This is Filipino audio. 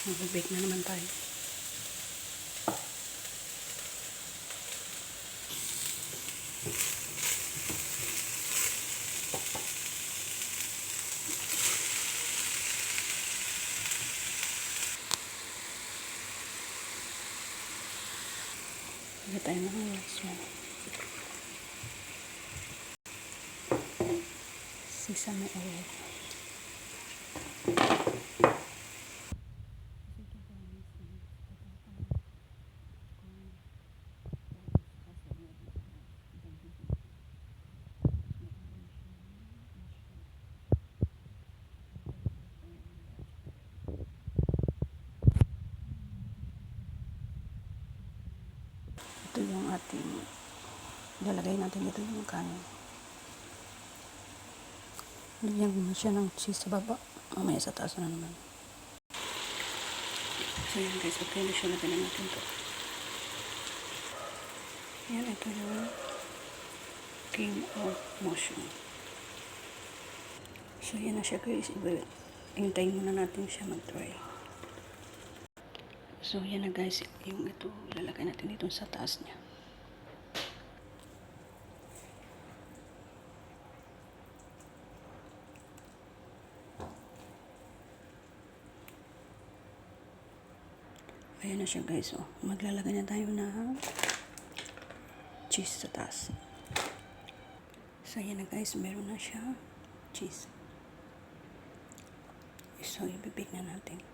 Mag-bake na naman tayo. Lagyan tayo ng rice mo. Sesame oil. Ito yung ating lalagay natin dito yung kanin. Lagyan mo siya ng cheese sa baba. Mamaya sa taas na naman. So yan guys, okay na siya. Lagyan natin ito. Yan, ito yung king of mushroom. So yan na siya guys. Hintayin muna natin siya mag-dry. So yan na guys, yung ito ilalagay natin dito sa taas niya. Ayan na siya guys, oh. Maglalagay na tayo ng cheese sa taas. So yan na guys, meron na siya cheese. So ibibake na natin.